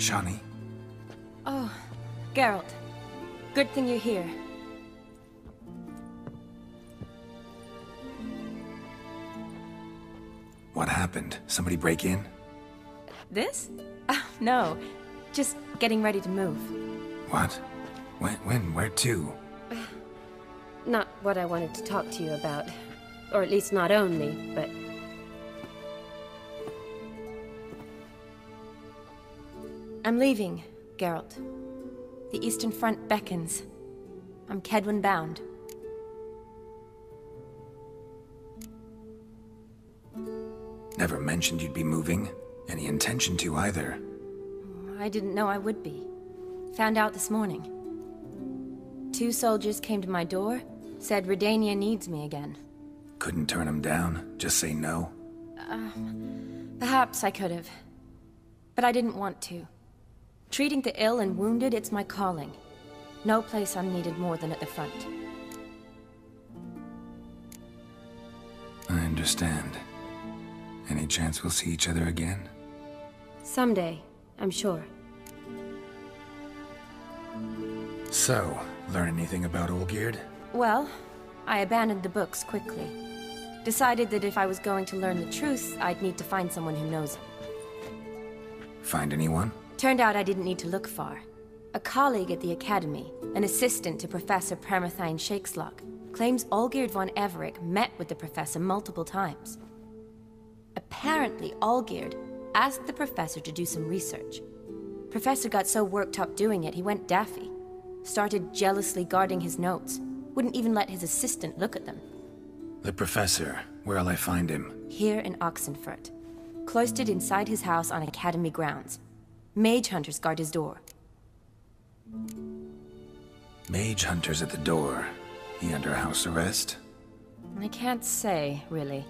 Shani. Oh, Geralt. Good thing you're here. What happened? Somebody break in? This? No. Just getting ready to move. What? When? Where to? Not what I wanted to talk to you about. Or at least not only, but... I'm leaving, Geralt. The Eastern Front beckons. I'm Kedwen bound. Never mentioned you'd be moving. Any intention to either. I didn't know I would be. Found out this morning. 2 soldiers came to my door, said Redania needs me again. Couldn't turn him down? Just say no? Perhaps I could have. But I didn't want to. Treating the ill and wounded, it's my calling. No place I'm needed more than at the front. I understand. Any chance we'll see each other again? Someday, I'm sure. So, learn anything about Olgierd? Well, I abandoned the books quickly. Decided that if I was going to learn the truth, I'd need to find someone who knows him. Find anyone? Turned out I didn't need to look far. A colleague at the Academy, an assistant to Professor Permathine Shakeslock, claims Olgierd von Everec met with the professor multiple times. Apparently, Olgierd asked the professor to do some research. Professor got so worked up doing it, he went daffy. Started jealously guarding his notes. Wouldn't even let his assistant look at them. The professor. Where'll I find him? Here in Oxenfurt. Cloistered inside his house on Academy grounds. Mage hunters guard his door. Mage hunters at the door. He under house arrest? I can't say, really.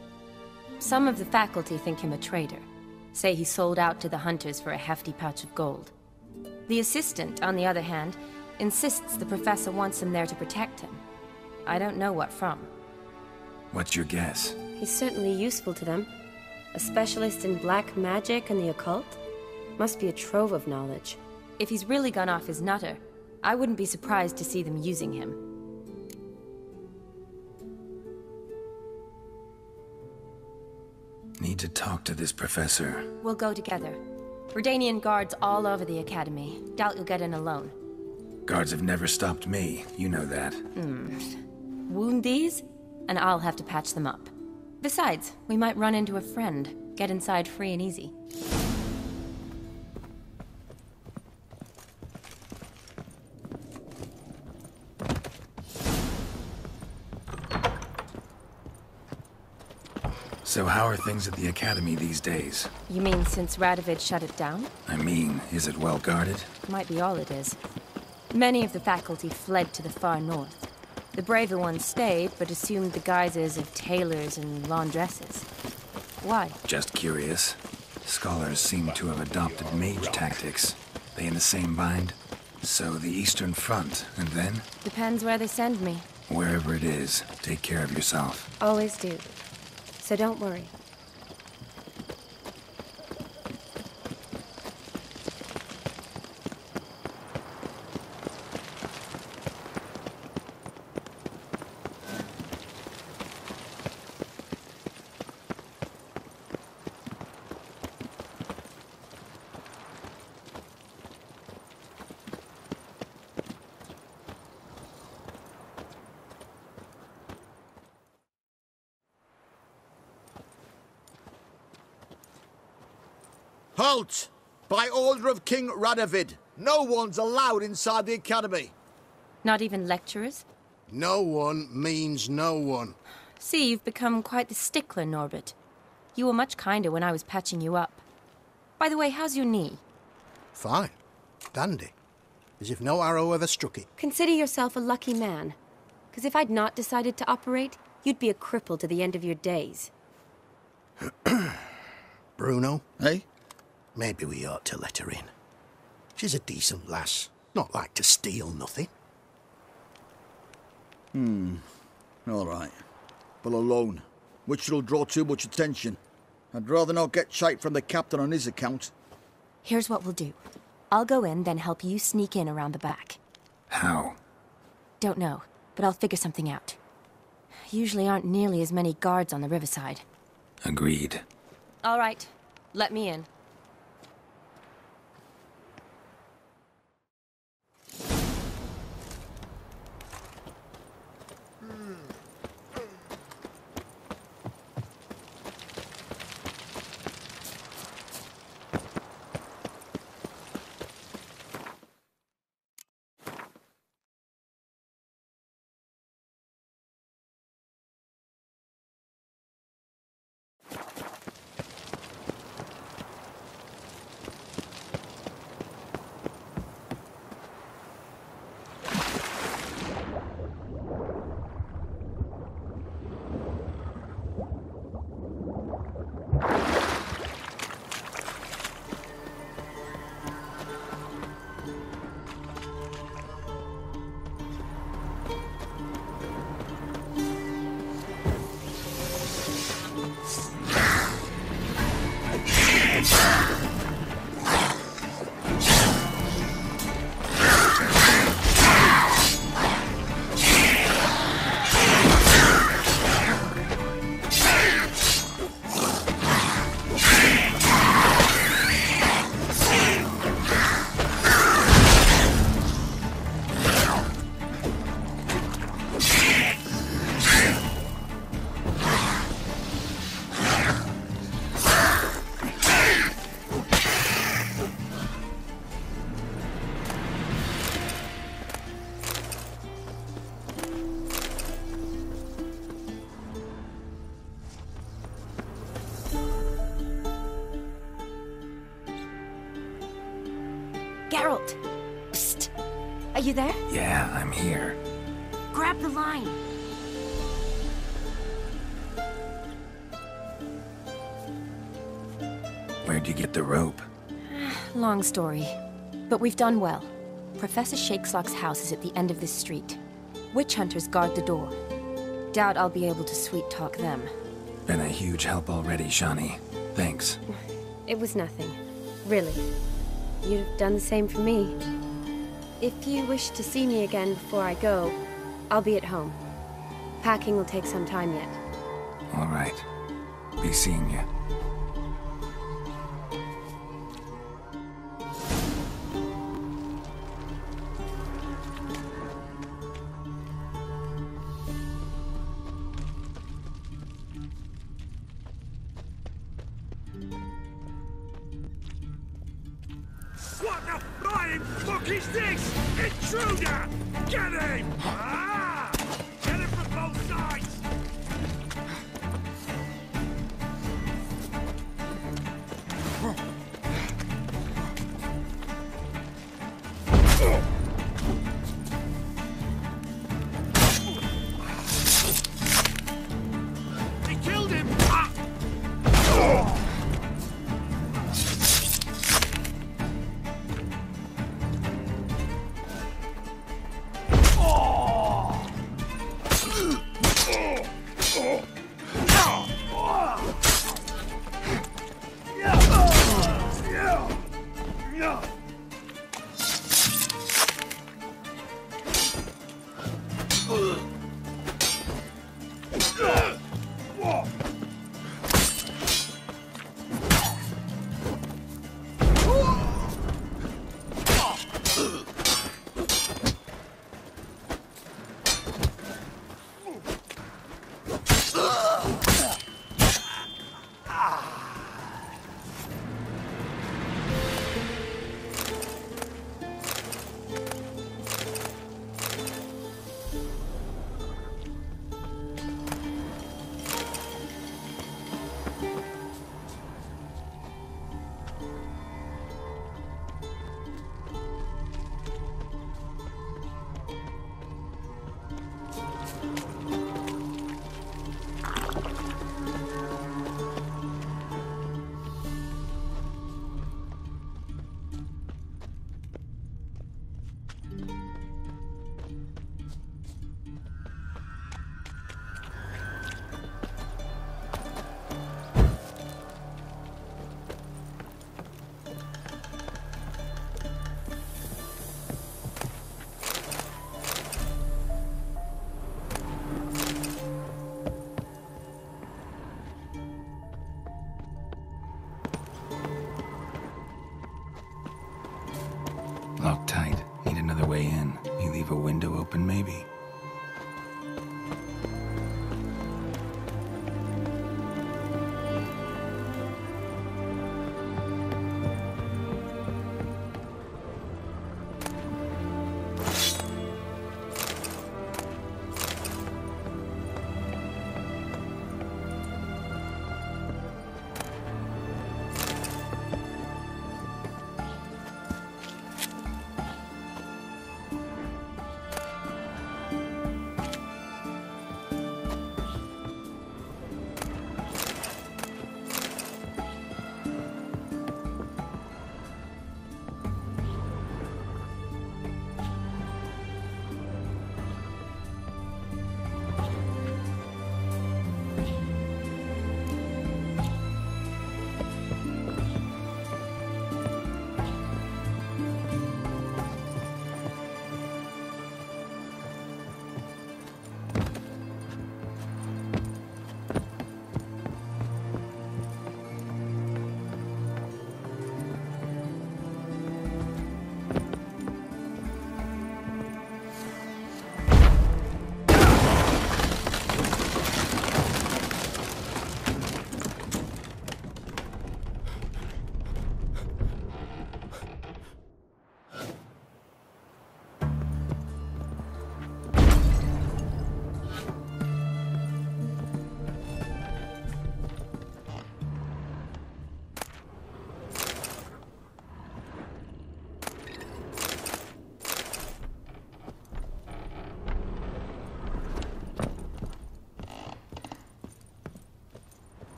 Some of the faculty think him a traitor. Say he sold out to the hunters for a hefty pouch of gold. The assistant, on the other hand, insists the professor wants him there to protect him. I don't know what from. What's your guess? He's certainly useful to them. A specialist in black magic and the occult? Must be a trove of knowledge. If he's really gone off his nutter, I wouldn't be surprised to see them using him. Need to talk to this professor. We'll go together. Redanian guards all over the Academy. Doubt you'll get in alone. Guards have never stopped me. You know that. Wound these, and I'll have to patch them up. Besides, we might run into a friend. Get inside free and easy. So how are things at the Academy these days? You mean since Radovid shut it down? I mean, is it well guarded? Might be all it is. Many of the faculty fled to the far north. The braver ones stayed, but assumed the guises of tailors and laundresses. Why? Just curious. Scholars seem to have adopted mage tactics. They in the same bind? So the Eastern Front, and then? Depends where they send me. Wherever it is, take care of yourself. Always do. So don't worry. Halt! By order of King Radovid, no one's allowed inside the Academy. Not even lecturers? No one means no one. See, you've become quite the stickler, Norbert. You were much kinder when I was patching you up. By the way, how's your knee? Fine. Dandy. As if no arrow ever struck it. Consider yourself a lucky man. Because if I'd not decided to operate, you'd be a cripple to the end of your days. Bruno? Eh? Maybe we ought to let her in. She's a decent lass. Not like to steal nothing. All right. But alone, which will draw too much attention. I'd rather not get shite from the captain on his account. Here's what we'll do. I'll go in, then help you sneak in around the back. How? Don't know, but I'll figure something out. Usually aren't nearly as many guards on the riverside. Agreed. All right, let me in. Geralt! Psst! Are you there? Yeah, I'm here. Grab the line! Where'd you get the rope? Long story. But we've done well. Professor Shakeslock's house is at the end of this street. Witch hunters guard the door. Doubt I'll be able to sweet-talk them. Been a huge help already, Shani. Thanks. It was nothing. Really. You'd have done the same for me. If you wish to see me again before I go, I'll be at home. Packing will take some time yet. All right. Be seeing you. What the flying fuck is this? Intruder! Get him! Ah! Get him from both sides! They killed him! Ah! Oh! happen, maybe.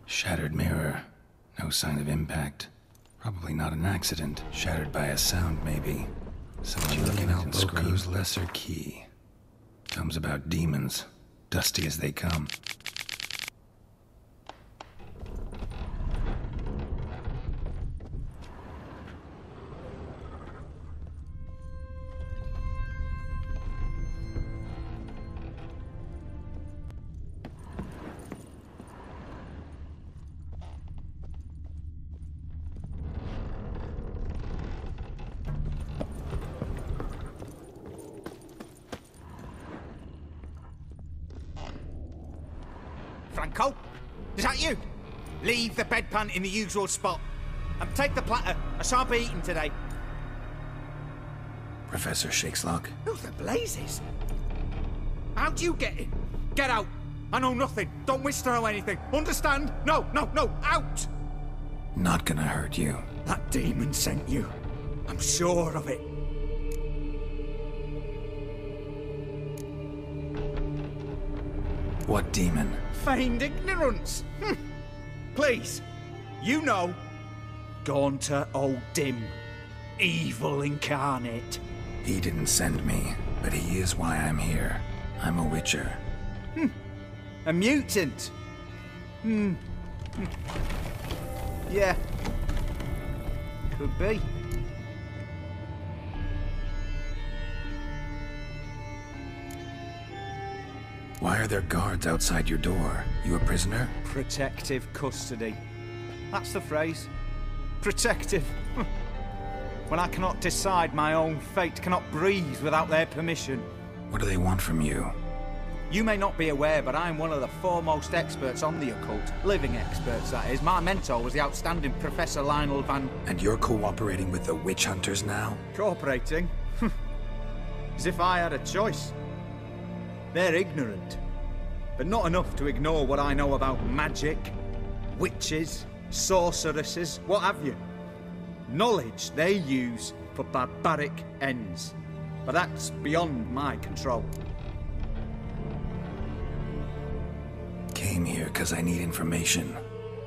Shattered mirror. No sign of impact. Probably not an accident. Shattered by a sound, maybe. Someone looking at Screw's lesser key. Tomes about demons. Dusty as they come. Franco? Is that you? Leave the bedpan in the usual spot. And take the platter. I shan't be eating today. Professor Shakeslock? Who the blazes? How'd you get in? Get out. I know nothing. Don't wish to know anything. Understand? No, no, no. Out! Not gonna hurt you. That demon sent you. I'm sure of it. What demon? Feigned ignorance. Please. You know. Gaunter O'Dim. Evil incarnate. He didn't send me, but he is why I'm here. I'm a witcher. A mutant. Yeah. Could be. Why are there guards outside your door? You a prisoner? Protective custody. That's the phrase. Protective. When I cannot decide my own fate, cannot breathe without their permission. What do they want from you? You may not be aware, but I'm one of the foremost experts on the occult. Living experts, that is. My mentor was the outstanding Professor Lionel Van... And you're cooperating with the witch hunters now? Cooperating? As if I had a choice. They're ignorant, but not enough to ignore what I know about magic, witches, sorceresses, what have you. Knowledge they use for barbaric ends, but that's beyond my control. Came here because I need information.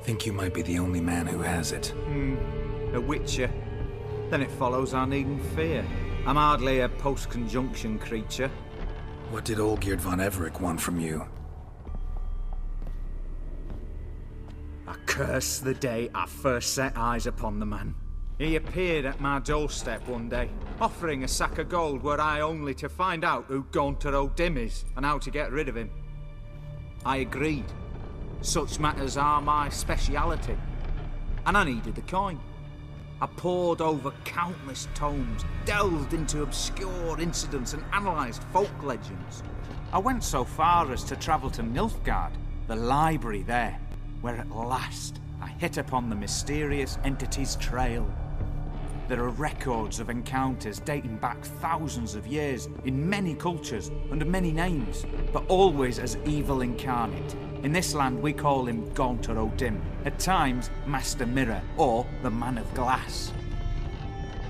Think you might be the only man who has it. A witcher. Then it follows I needn't fear. I'm hardly a post-conjunction creature. What did Olgierd von Everec want from you? I curse the day I first set eyes upon the man. He appeared at my doorstep one day, offering a sack of gold were I only to find out who Gaunter O'Dim is and how to get rid of him. I agreed. Such matters are my speciality. And I needed the coin. I pored over countless tomes, delved into obscure incidents and analysed folk legends. I went so far as to travel to Nilfgaard, the library there, where at last I hit upon the mysterious entity's trail. There are records of encounters dating back thousands of years, in many cultures, under many names, but always as evil incarnate. In this land we call him Gaunter O'Dim, at times Master Mirror, or the Man of Glass.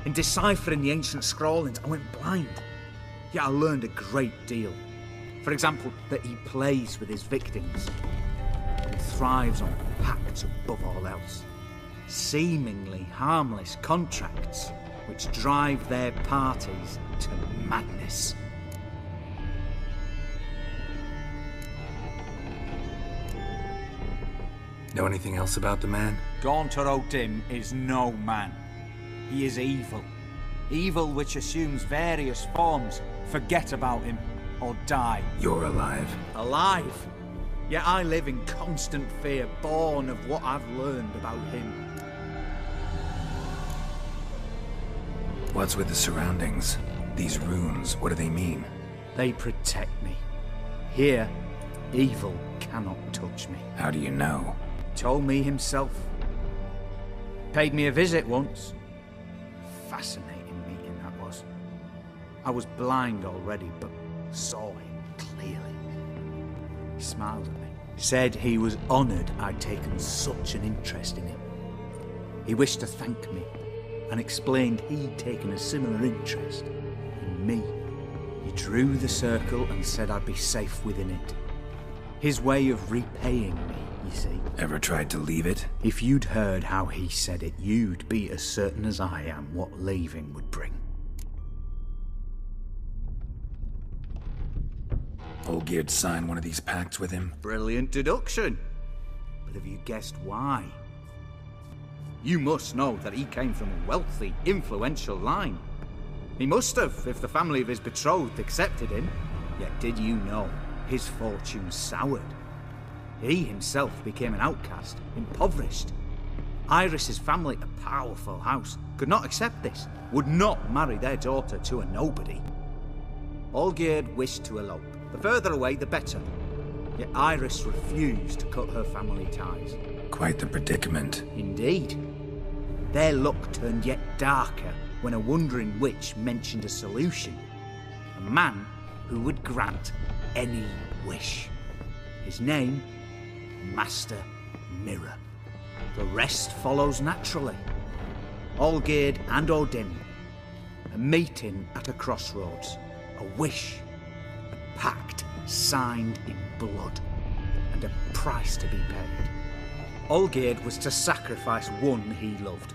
In deciphering the ancient scrawlings, I went blind, yet I learned a great deal. For example, that he plays with his victims, and thrives on pacts above all else. Seemingly harmless contracts which drive their parties to madness. Know anything else about the man? Gaunter O'Dim is no man. He is evil. Evil which assumes various forms. Forget about him, or die. You're alive. Alive? Yet I live in constant fear, born of what I've learned about him. What's with the surroundings? These runes, what do they mean? They protect me. Here, evil cannot touch me. How do you know? Told me himself. Paid me a visit once. Fascinating meeting that was. I was blind already, but saw him clearly. He smiled at me. Said he was honoured I'd taken such an interest in him. He wished to thank me, and explained he'd taken a similar interest in me. He drew the circle and said I'd be safe within it. His way of repaying me, you see. Ever tried to leave it? If you'd heard how he said it, you'd be as certain as I am what leaving would bring. Olgierd signed one of these pacts with him? Brilliant deduction. But have you guessed why? You must know that he came from a wealthy, influential line. He must have, if the family of his betrothed accepted him. Yet did you know his fortune soured? He himself became an outcast, impoverished. Iris's family, a powerful house, could not accept this, would not marry their daughter to a nobody. Olgierd wished to elope. The further away, the better. Yet Iris refused to cut her family ties. Quite the predicament. Indeed. Their luck turned yet darker when a wandering witch mentioned a solution. A man who would grant any wish. His name, Master Mirror. The rest follows naturally. Olgierd and O'Dim. A meeting at a crossroads. A wish. A pact signed in blood. And a price to be paid. Olgierd was to sacrifice one he loved.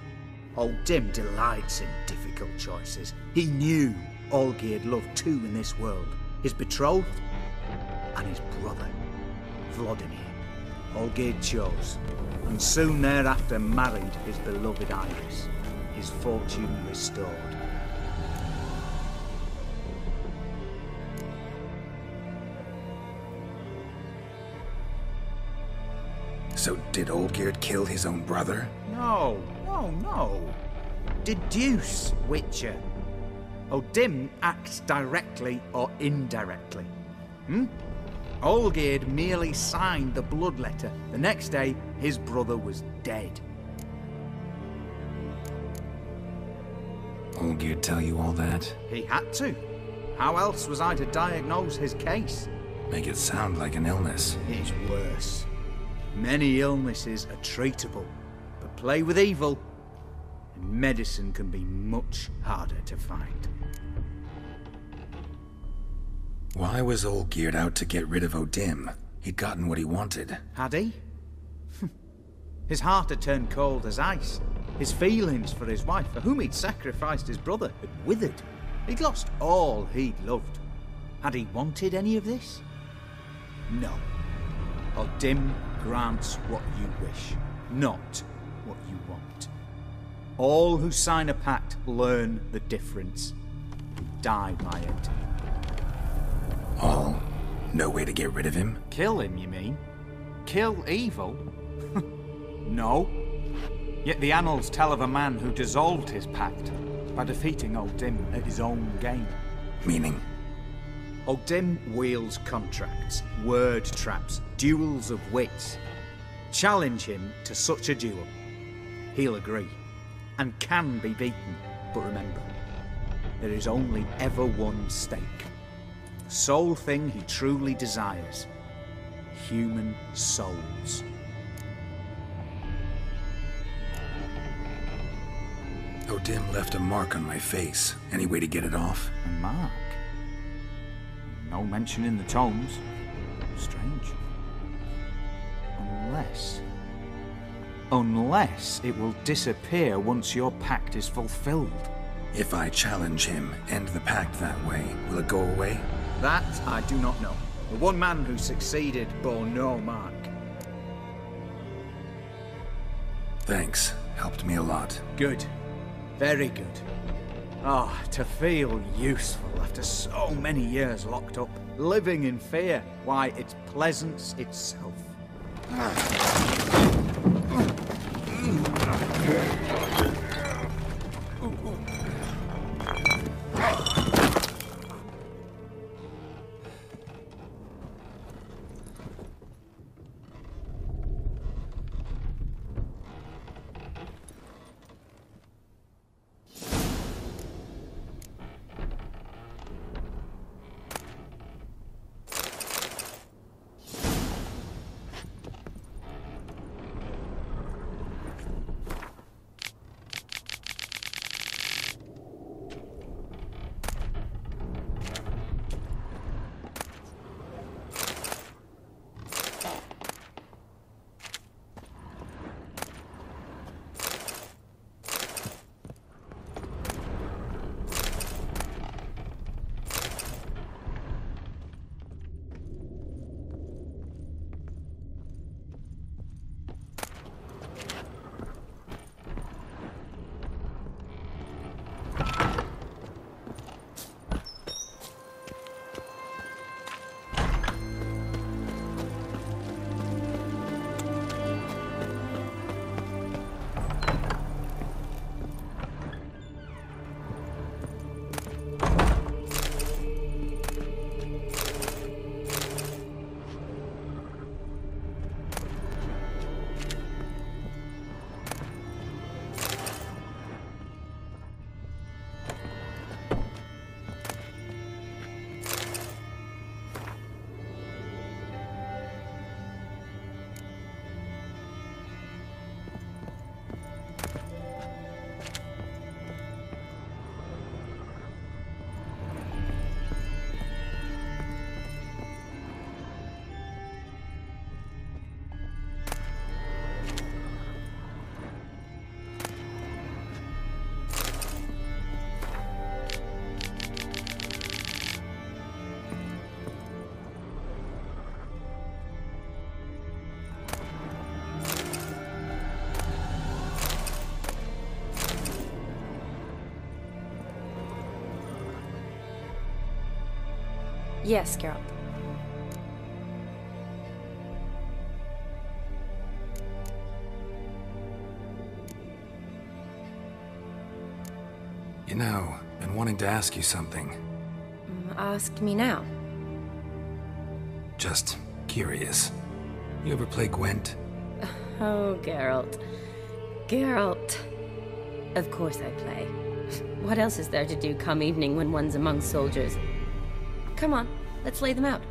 O'Dim delights in difficult choices. He knew Olgierd loved two in this world. His betrothed and his brother, Vladimir. Olgierd chose, and soon thereafter married his beloved Iris, his fortune restored. So did Olgierd kill his own brother? No. Deduce, Witcher. O'Dim acts directly or indirectly. Olgierd merely signed the blood letter. The next day, his brother was dead. Olgierd tell you all that? He had to. How else was I to diagnose his case? Make it sound like an illness. It's worse. Many illnesses are treatable, but play with evil, and medicine can be much harder to find. Why was Olgierd out to get rid of O'Dim? He'd gotten what he wanted. Had he? His heart had turned cold as ice. His feelings for his wife, for whom he'd sacrificed his brother, had withered. He'd lost all he'd loved. Had he wanted any of this? No. O'Dim grants what you wish, not what you want. All who sign a pact learn the difference. Die by it. All? No way to get rid of him? Kill him, you mean? Kill evil? No. Yet the annals tell of a man who dissolved his pact by defeating O'Dim at his own game. Meaning? O'Dim wields contracts, word traps, duels of wits. Challenge him to such a duel. He'll agree, and can be beaten. But remember, there is only ever one stake. The sole thing he truly desires. Human souls. O'Dim left a mark on my face. Any way to get it off? A mark? No mention in the tomes. Strange. Unless it will disappear once your pact is fulfilled. If I challenge him, end the pact that way, will it go away? That I do not know. The one man who succeeded bore no mark. Thanks. Helped me a lot. Good. Very good. Ah, to feel useful after so many years locked up, living in fear. Why, it's pleasance itself. Yes, Geralt. You know, been wanting to ask you something. Ask me now. Just curious. You ever play Gwent? Oh, Geralt. Geralt. Of course I play. What else is there to do come evening when one's among soldiers? Come on, let's lay them out.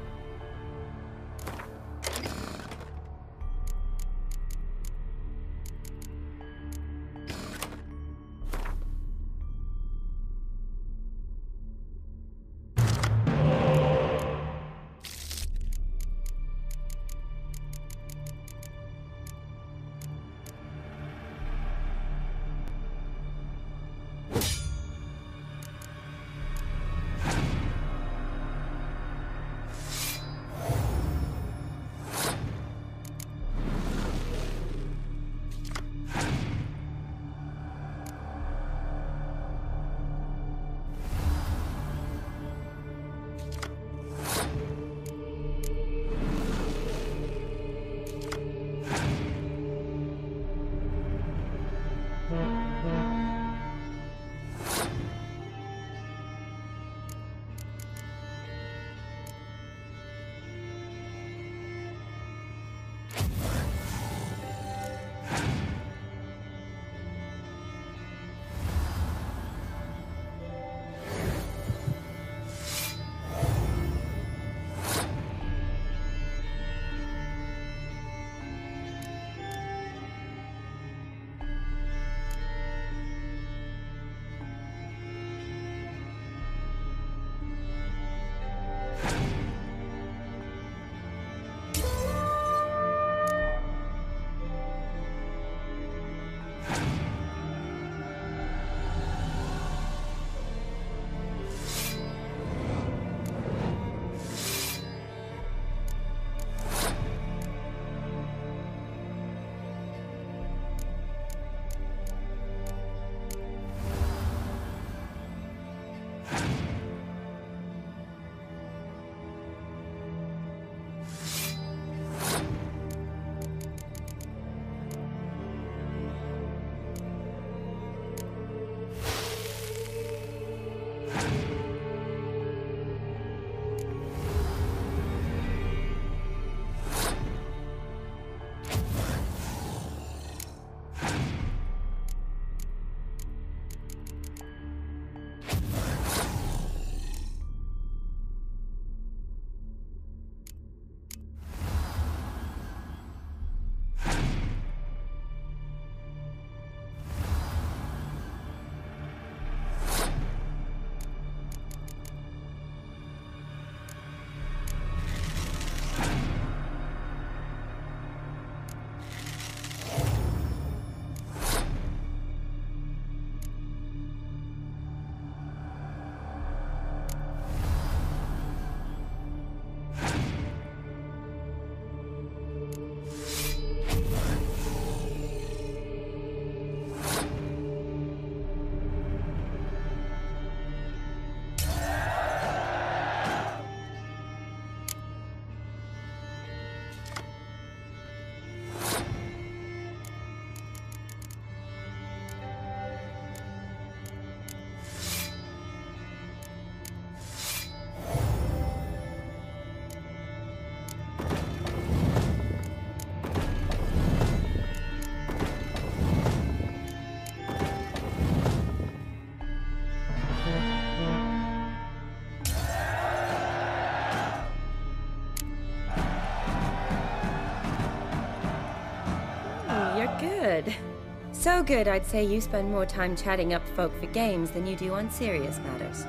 So good, I'd say you spend more time chatting up folk for games than you do on serious matters.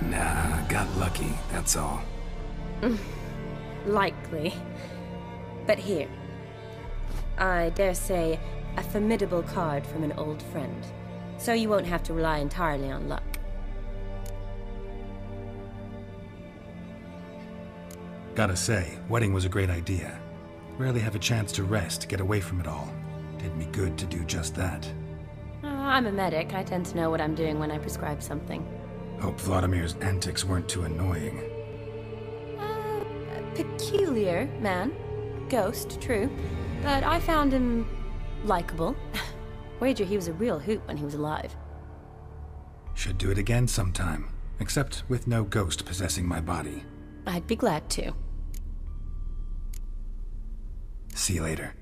Nah, got lucky, that's all. Likely. But here. I dare say, a formidable card from an old friend. So you won't have to rely entirely on luck. Gotta say, wedding was a great idea. Rarely have a chance to rest, get away from it all. Did me good to do just that. I'm a medic. I tend to know what I'm doing when I prescribe something. Hope Vladimir's antics weren't too annoying. Peculiar man. Ghost, true. But I found him likable. Wager he was a real hoot when he was alive. Should do it again sometime. Except with no ghost possessing my body. I'd be glad to. See you later.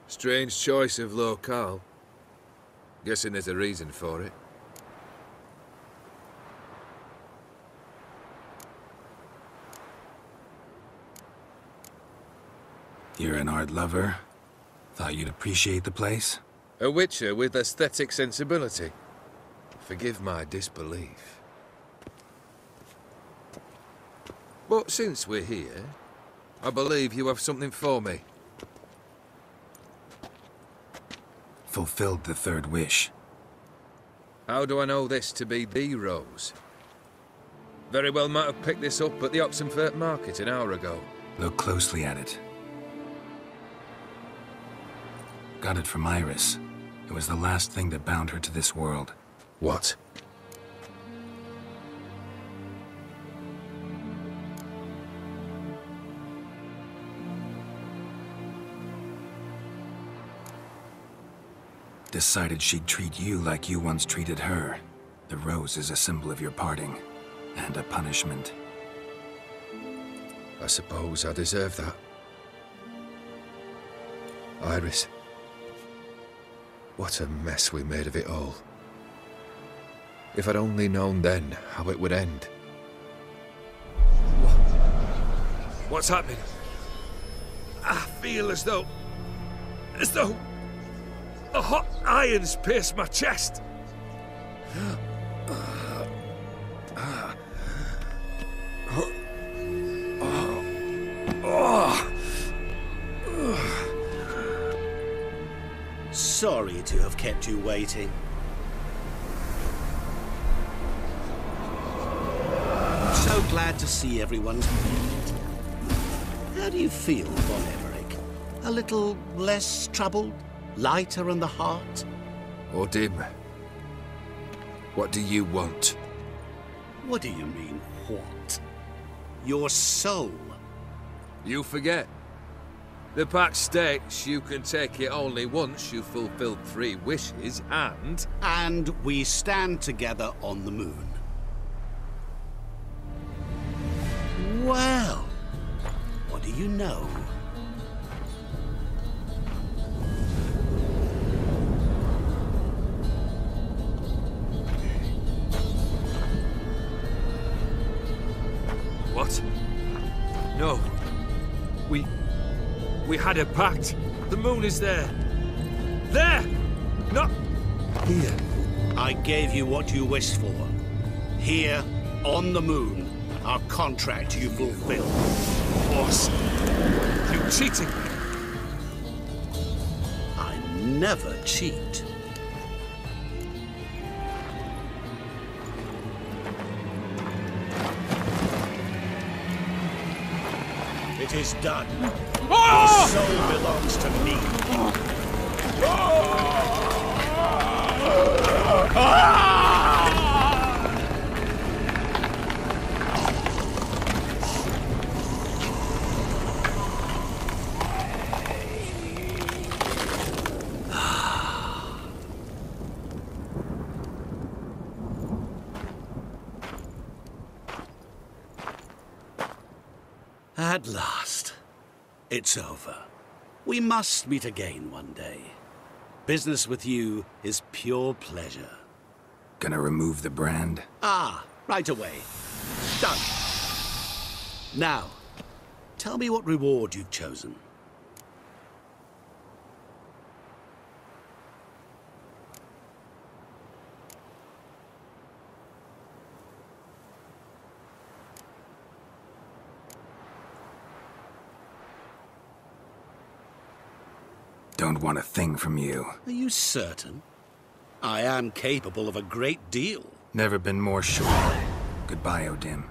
Strange choice of locale. Guessing there's a reason for it. You're an art lover? Thought you'd appreciate the place? A witcher with aesthetic sensibility. Forgive my disbelief. But since we're here, I believe you have something for me. Fulfilled the third wish. How do I know this to be the rose? Very well might have picked this up at the Oxenfurt market an hour ago. Look closely at it. Got it from Iris. It was the last thing that bound her to this world. What? Decided she'd treat you like you once treated her. The rose is a symbol of your parting, and a punishment. I suppose I deserve that. Iris. What a mess we made of it all. If I'd only known then how it would end. What's happening? Ah! feel as though a hot iron's pierced my chest. Sorry to have kept you waiting. So glad to see everyone's moved. How do you feel, Von Emmerich? A little less troubled? Lighter in the heart? Odim, what do you want? What do you mean, what? Your soul. You forget. The pact states you can take it only once you've fulfilled 3 wishes, and... And we stand together on the moon. Well, what do you know? What? No. We had a pact. The moon is there. There! Not here. I gave you what you wished for. Here, on the moon, our contract you fulfilled. Boss, you cheating. I never cheat. It is done. Your soul belongs to me. At last. It's over. We must meet again one day. Business with you is pure pleasure. Gonna remove the brand? Ah, right away. Done. Now, tell me what reward you've chosen. Don't want a thing from you. Are you certain? I am capable of a great deal. Never been more sure. Goodbye, Odim.